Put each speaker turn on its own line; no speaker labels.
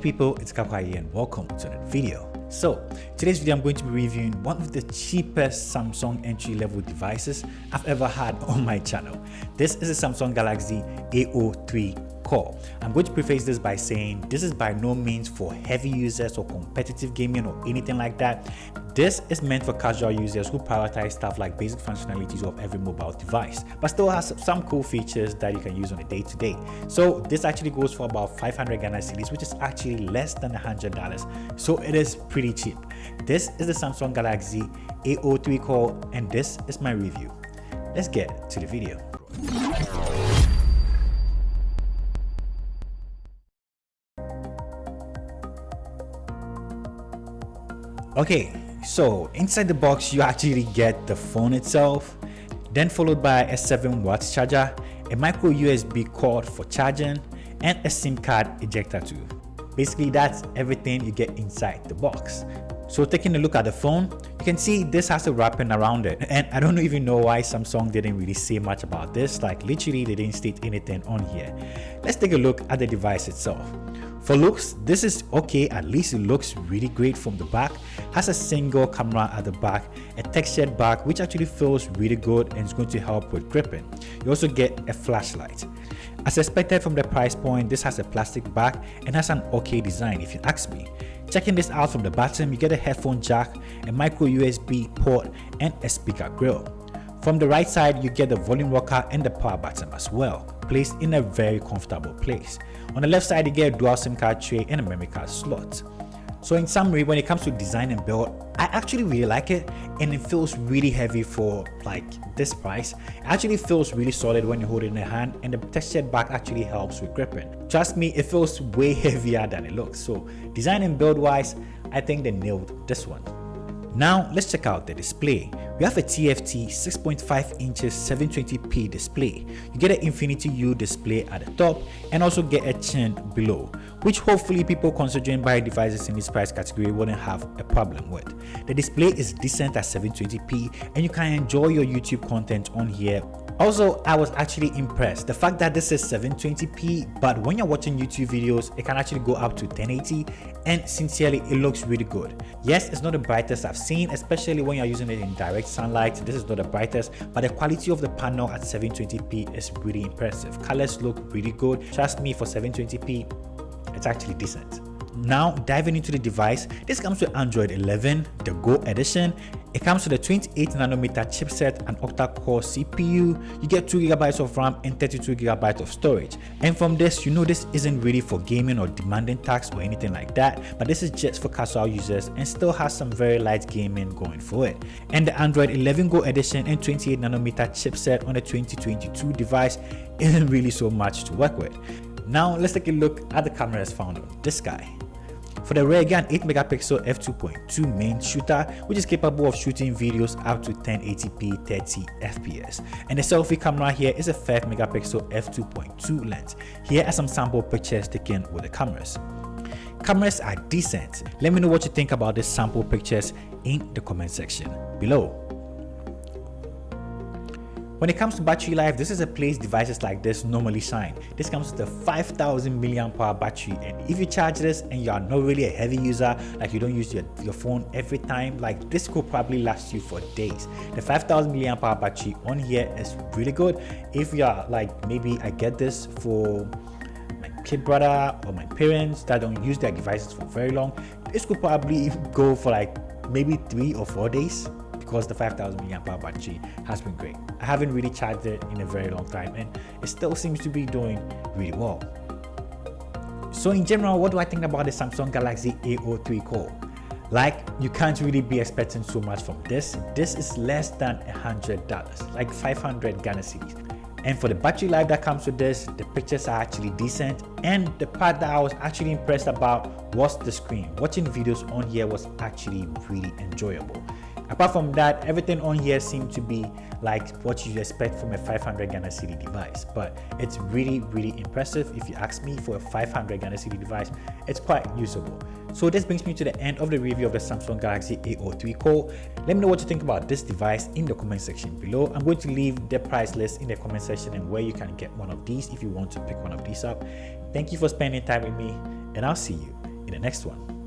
people, it's Rickaquaog here and welcome to another video. So today's video I'm going to be reviewing one of the cheapest Samsung entry-level devices I've ever had on my channel. This is a Samsung Galaxy AO3 Core. I'm going to preface this by saying this is by no means for heavy users or competitive gaming or anything like that. This is meant for casual users who prioritize stuff like basic functionalities of every mobile device, but still has some cool features that you can use on a day-to-day. So this actually goes for about 500 Ghana cedis, which is actually less than $100. So it is pretty cheap. This is the Samsung Galaxy AO3 Core and this is my review. Let's get to the video. Okay, so inside the box you actually get the phone itself, then followed by a 7-watt charger, a micro USB cord for charging, and a SIM card ejector too. Basically that's everything you get inside the box. So taking a look at the phone, you can see this has a wrapping around it, and I don't even know why Samsung didn't really say much about this. Like literally they didn't state anything on here. Let's take a look at the device itself. For looks, this is okay, at least it looks really great from the back. Has a single camera at the back, a textured back which actually feels really good and is going to help with gripping. You also get a flashlight. As expected from the price point, this has a plastic back and has an okay design if you ask me. Checking this out from the bottom, you get a headphone jack, a micro USB port, and a speaker grill. From the right side, you get the volume rocker and the power button as well, placed in a very comfortable place. On the left side, you get a dual SIM card tray and a memory card slot. So in summary, when it comes to design and build, I actually really like it, and it feels really heavy for like this price. It actually feels really solid when you hold it in your hand, and the textured back actually helps with gripping. Trust me, it feels way heavier than it looks. So design and build wise, I think they nailed this one. Now let's check out the display. We have a TFT 6.5 inches 720p display. You get an Infinity U display at the top and also get a chin below, which hopefully people considering buying devices in this price category wouldn't have a problem with. The display is decent at 720p and you can enjoy your YouTube content on here. Also, I was actually impressed. The fact that this is 720p, but when you're watching YouTube videos, it can actually go up to 1080, and sincerely, it looks really good. Yes, it's not the brightest I've seen, especially when you're using it in direct sunlight. This is not the brightest, but the quality of the panel at 720p is really impressive. Colors look really good. Trust me, for 720p, it's actually decent. Now diving into the device, this comes with Android 11, the Go edition. It comes with a 28nm chipset and octa-core CPU. You get 2GB of RAM and 32GB of storage. And from this, you know this isn't really for gaming or demanding tasks or anything like that, but this is just for casual users and still has some very light gaming going for it. And the Android 11 Go edition and 28nm chipset on a 2022 device isn't really so much to work with. Now let's take a look at the cameras found on this guy. For the rear, again, 8MP f2.2 main shooter, which is capable of shooting videos up to 1080p 30fps. And the selfie camera here is a 5MP f2.2 lens. Here are some sample pictures taken with the cameras. Cameras are decent. Let me know what you think about these sample pictures in the comment section below. When it comes to battery life, this is a place devices like this normally shine. This comes with a 5000 mAh battery, and if you charge this and you are not really a heavy user, like you don't use your phone every time, like this could probably last you for days. The 5000 mAh battery on here is really good. If you are like, maybe I get this for my kid brother or my parents that don't use their devices for very long, this could probably go for like maybe 3 or 4 days. Because the 5000 mAh battery has been great. I haven't really charged it in a very long time and it still seems to be doing really well. So in general, what do I think about the Samsung Galaxy AO3 Core? Like, you can't really be expecting so much from this. This is less than $100, like 500 Ghana cedis. And for the battery life that comes with this, the pictures are actually decent, and the part that I was actually impressed about was the screen. Watching videos on here was actually really enjoyable. Apart from that, everything on here seemed to be like what you expect from a 500 Ghana cedi device, but it's really impressive. If you ask me, for a 500 Ghana cedi device, it's quite usable. So this brings me to the end of the review of the Samsung Galaxy AO3 Core. Let me know what you think about this device in the comment section below. I'm going to leave the price list in the comment section and where you can get one of these if you want to pick one of these up. Thank you for spending time with me, and I'll see you in the next one.